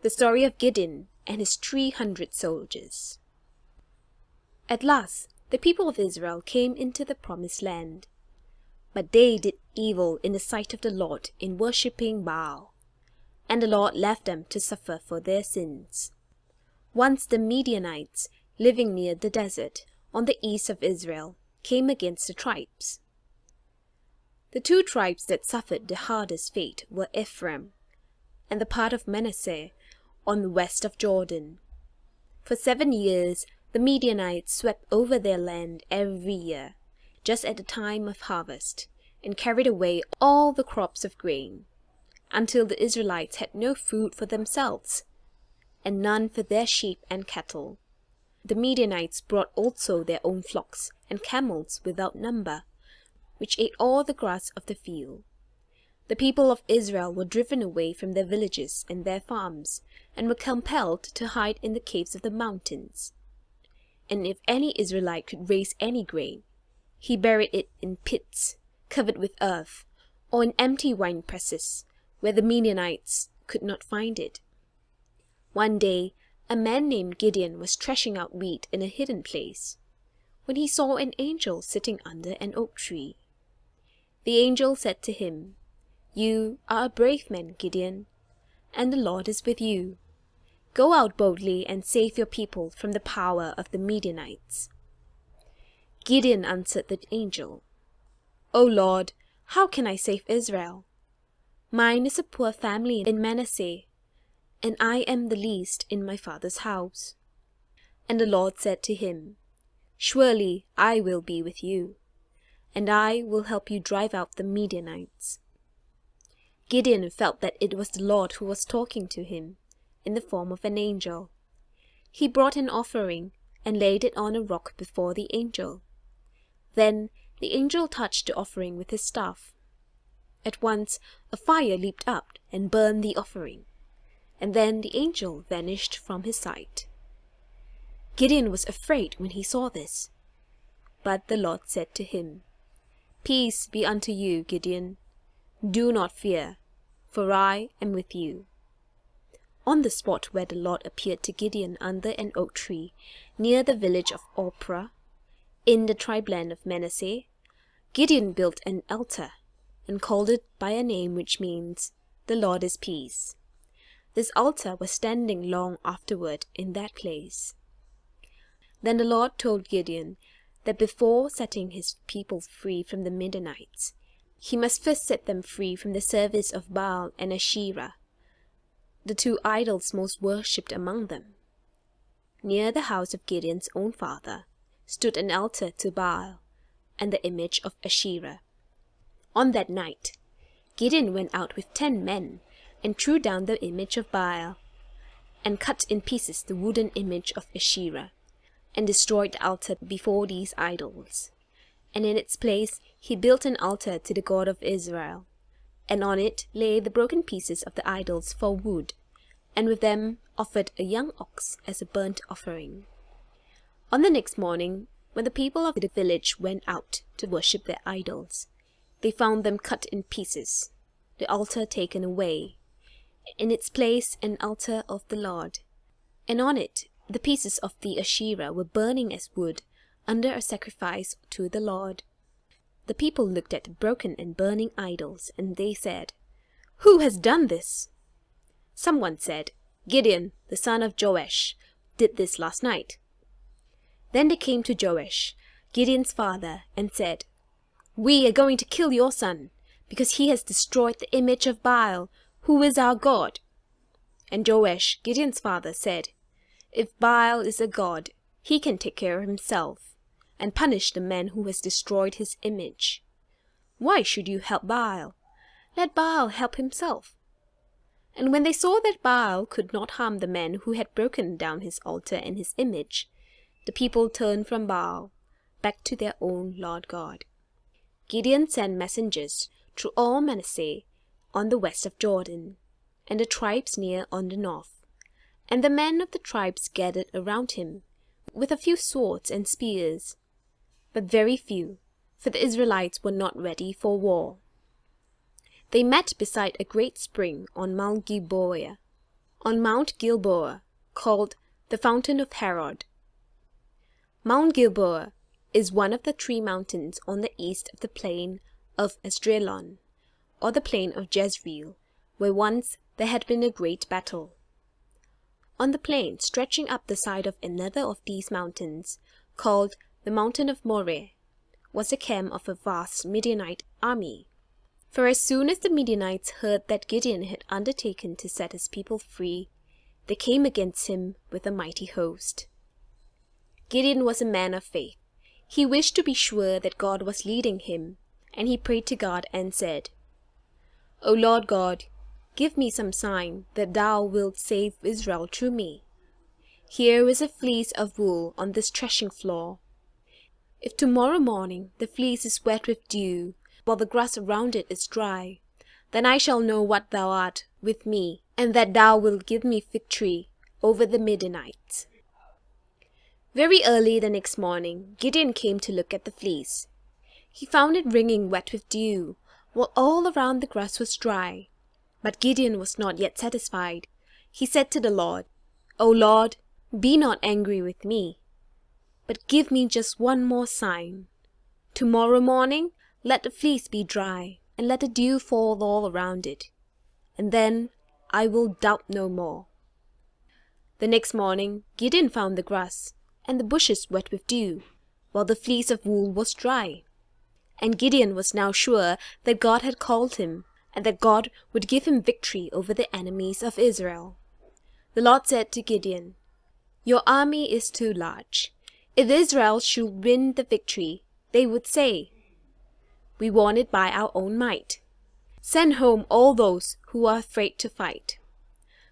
The story of Gideon and his 300 soldiers. At last, the people of Israel came into the promised land. But they did evil in the sight of the Lord in worshipping Baal, and the Lord left them to suffer for their sins. Once the Midianites, living near the desert on the east of Israel, came against the tribes. The two tribes that suffered the hardest fate were Ephraim and the part of Manasseh on the west of Jordan. For 7 years, the Midianites swept over their land every year, just at the time of harvest, and carried away all the crops of grain, until the Israelites had no food for themselves, and none for their sheep and cattle. The Midianites brought also their own flocks and camels without number, which ate all the grass of the field. The people of Israel were driven away from their villages and their farms, and were compelled to hide in the caves of the mountains. And if any Israelite could raise any grain, he buried it in pits covered with earth, or in empty wine presses, where the Midianites could not find it. One day, a man named Gideon was threshing out wheat in a hidden place, when he saw an angel sitting under an oak tree. The angel said to him, "You are a brave man, Gideon, and the Lord is with you. Go out boldly and save your people from the power of the Midianites." Gideon answered the angel, "O Lord, how can I save Israel? Mine is a poor family in Manasseh, and I am the least in my father's house." And the Lord said to him, "Surely I will be with you, and I will help you drive out the Midianites." Gideon felt that it was the Lord who was talking to him, in the form of an angel. He brought an offering and laid it on a rock before the angel. Then the angel touched the offering with his staff. At once a fire leaped up and burned the offering, and then the angel vanished from his sight. Gideon was afraid when he saw this. But the Lord said to him, "Peace be unto you, Gideon. Do not fear, for I am with you." On the spot where the Lord appeared to Gideon under an oak tree, near the village of Ophrah, in the tribeland of Manasseh, Gideon built an altar, and called it by a name which means, "The Lord is Peace." This altar was standing long afterward in that place. Then the Lord told Gideon that before setting his people free from the Midianites, he must first set them free from the service of Baal and Asherah, the two idols most worshipped among them. Near the house of Gideon's own father stood an altar to Baal and the image of Asherah. On that night, Gideon went out with 10 men and threw down the image of Baal, and cut in pieces the wooden image of Asherah, and destroyed the altar before these idols. And in its place he built an altar to the God of Israel, and on it lay the broken pieces of the idols for wood, and with them offered a young ox as a burnt offering. On the next morning, when the people of the village went out to worship their idols, they found them cut in pieces, the altar taken away, in its place an altar of the Lord, and on it the pieces of the Asherah were burning as wood under a sacrifice to the Lord. The people looked at the broken and burning idols, and they said, "Who has done this?" Someone said, "Gideon, the son of Joash, did this last night." Then they came to Joash, Gideon's father, and said, "We are going to kill your son, because he has destroyed the image of Baal, who is our God." And Joash, Gideon's father, said, "If Baal is a god, he can take care of himself, and punish the man who has destroyed his image. Why should you help Baal? Let Baal help himself." And when they saw that Baal could not harm the man who had broken down his altar and his image, the people turned from Baal, back to their own Lord God. Gideon sent messengers through all Manasseh on the west of Jordan, and the tribes near on the north. And the men of the tribes gathered around him, with a few swords and spears, but very few, for the Israelites were not ready for war. They met beside a great spring on Mount Gilboa, on Mount Gilboa, called the Fountain of Herod. Mount Gilboa is one of the 3 mountains on the east of the plain of Esdraelon, or the plain of Jezreel, where once there had been a great battle. On the plain stretching up the side of another of these mountains, called the Mountain of Moreh, was the camp of a vast Midianite army. For as soon as the Midianites heard that Gideon had undertaken to set his people free, they came against him with a mighty host. Gideon was a man of faith. He wished to be sure that God was leading him, and he prayed to God and said, "O Lord God, give me some sign that thou wilt save Israel through me. Here is a fleece of wool on this threshing floor. If tomorrow morning the fleece is wet with dew, while the grass around it is dry, then I shall know what thou art with me, and that thou wilt give me victory over the Midianites." Very early the next morning, Gideon came to look at the fleece. He found it wringing wet with dew, while all around the grass was dry. But Gideon was not yet satisfied. He said to the Lord, "O Lord, be not angry with me, but give me just one more sign. Tomorrow morning let the fleece be dry, and let the dew fall all around it, and then I will doubt no more." The next morning Gideon found the grass and the bushes wet with dew, while the fleece of wool was dry. And Gideon was now sure that God had called him, and that God would give him victory over the enemies of Israel. The Lord said to Gideon, "Your army is too large. If Israel should win the victory, they would say, 'We won it by our own might.' Send home all those who are afraid to fight."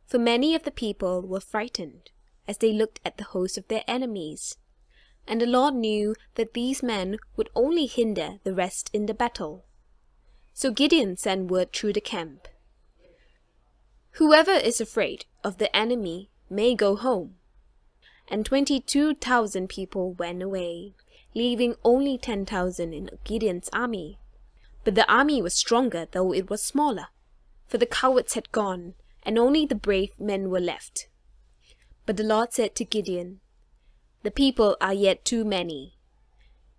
For many of the people were frightened as they looked at the host of their enemies. And the Lord knew that these men would only hinder the rest in the battle. So Gideon sent word through the camp, "Whoever is afraid of the enemy may go home." And 22,000 people went away, leaving only 10,000 in Gideon's army. But the army was stronger though it was smaller, for the cowards had gone, and only the brave men were left. But the Lord said to Gideon, "The people are yet too many.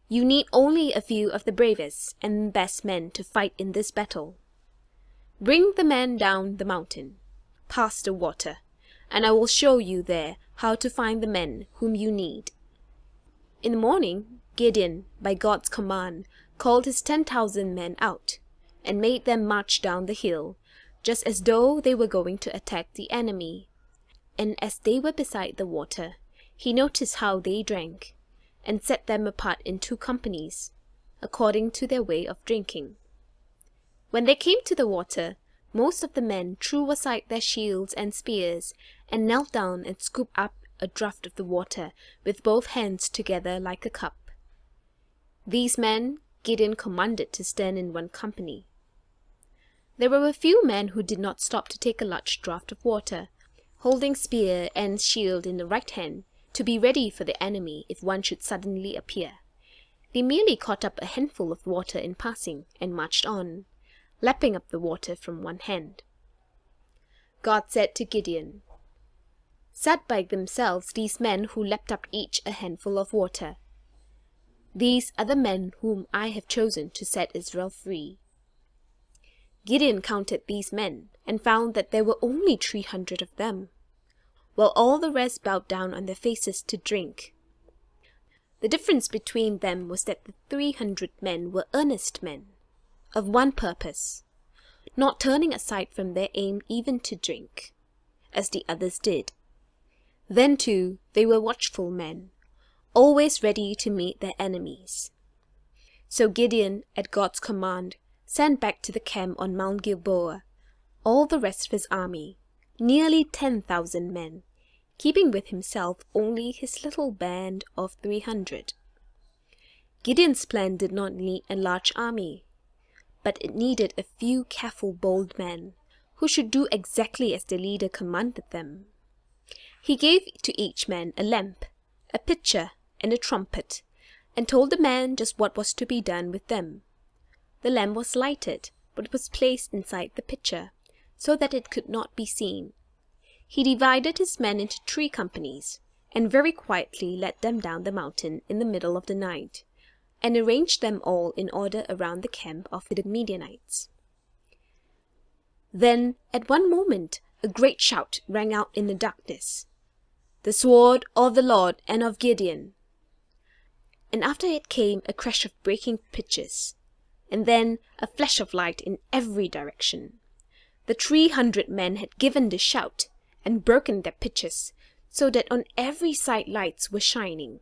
You need only a few of the bravest and best men to fight in this battle. Bring the men down the mountain, past the water, and I will show you there how to find the men whom you need." In the morning, Gideon, by God's command, called his 10,000 men out, and made them march down the hill, just as though they were going to attack the enemy. And as they were beside the water, he noticed how they drank, and set them apart in 2 companies, according to their way of drinking. When they came to the water, most of the men threw aside their shields and spears, and knelt down and scooped up a draught of the water with both hands together like a cup. These men Gideon commanded to stand in one company. There were a few men who did not stop to take a large draught of water, holding spear and shield in the right hand, to be ready for the enemy if one should suddenly appear. They merely caught up a handful of water in passing, and marched on, lapping up the water from one hand. God said to Gideon, "Set by themselves these men who lapped up each a handful of water. These are the men whom I have chosen to set Israel free." Gideon counted these men, and found that there were only 300 of them, while all the rest bowed down on their faces to drink. The difference between them was that the 300 men were earnest men, of one purpose, not turning aside from their aim even to drink, as the others did. Then too they were watchful men, always ready to meet their enemies. So Gideon, at God's command, sent back to the camp on Mount Gilboa all the rest of his army, nearly 10,000 men, keeping with himself only his little band of 300. Gideon's plan did not need a large army, but it needed a few careful, bold men who should do exactly as the leader commanded them. He gave to each man a lamp, a pitcher, and a trumpet, and told the man just what was to be done with them. The lamp was lighted, but was placed inside the pitcher, so that it could not be seen. he divided his men into 3 companies, and very quietly led them down the mountain in the middle of the night, and arranged them all in order around the camp of the Midianites. Then, at one moment, a great shout rang out in the darkness, "The sword of the Lord and of Gideon!" And after it came a crash of breaking pitchers, and then a flash of light in every direction. The 300 men had given the shout and broken their pitchers, so that on every side lights were shining.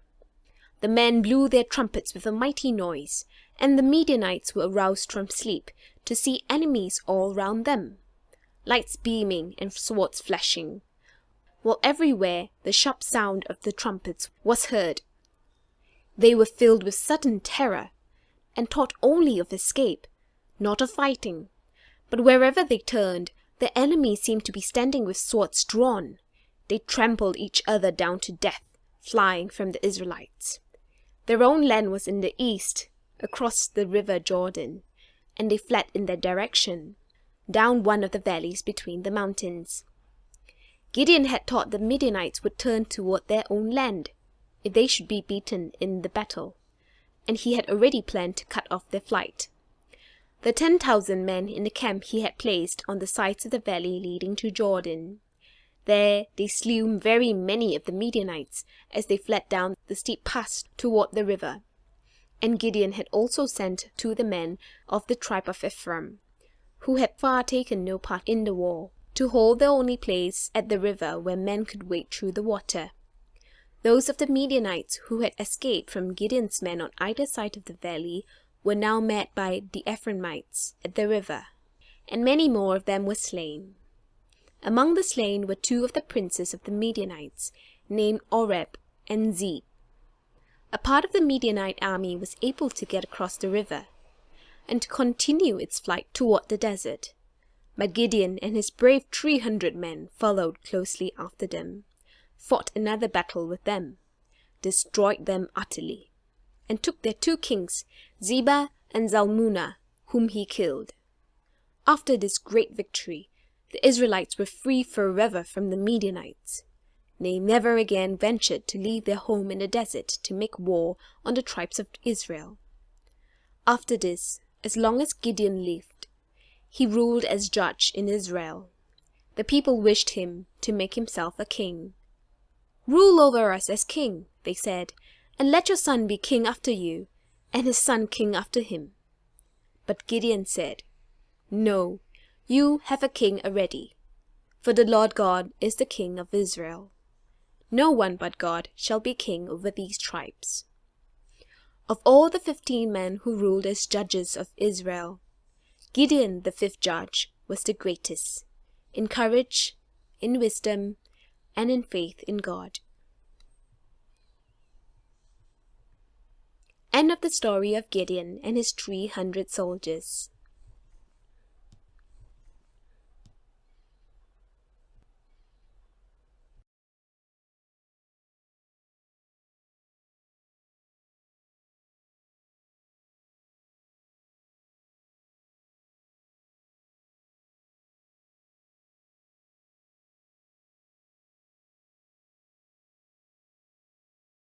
The men blew their trumpets with a mighty noise, and the Midianites were aroused from sleep to see enemies all round them, lights beaming and swords flashing, while everywhere the sharp sound of the trumpets was heard. They were filled with sudden terror, and thought only of escape, not of fighting. But wherever they turned, the enemy seemed to be standing with swords drawn. They trampled each other down to death, flying from the Israelites. Their own land was in the east, across the river Jordan, and they fled in that direction, down one of the valleys between the mountains. Gideon had thought the Midianites would turn toward their own land, if they should be beaten in the battle, and he had already planned to cut off their flight. The 10,000 men in the camp he had placed on the sides of the valley leading to Jordan. There they slew very many of the Midianites as they fled down the steep pass toward the river. And Gideon had also sent 2 of the men of the tribe of Ephraim, who had far taken no part in the war, to hold the only place at the river where men could wade through the water. Those of the Midianites who had escaped from Gideon's men on either side of the valley were now met by the Ephraimites at the river, and many more of them were slain. Among the slain were 2 of the princes of the Midianites, named Oreb and Zeb. A part of the Midianite army was able to get across the river, and to continue its flight toward the desert. But Gideon and his brave 300 men followed closely after them, fought another battle with them, destroyed them utterly, and took their 2 kings, Zebah and Zalmunna, whom he killed. After this great victory, the Israelites were free forever from the Midianites. They never again ventured to leave their home in the desert to make war on the tribes of Israel. After this, as long as Gideon lived, he ruled as judge in Israel. The people wished him to make himself a king. "Rule over us as king," they said, "and let your son be king after you, and his son king after him." But Gideon said, "No, you have a king already, for the Lord God is the king of Israel. No one but God shall be king over these tribes." Of all the 15 men who ruled as judges of Israel, Gideon, the 5th judge, was the greatest, in courage, in wisdom, and in faith in God. End of the story of Gideon and his 300 soldiers.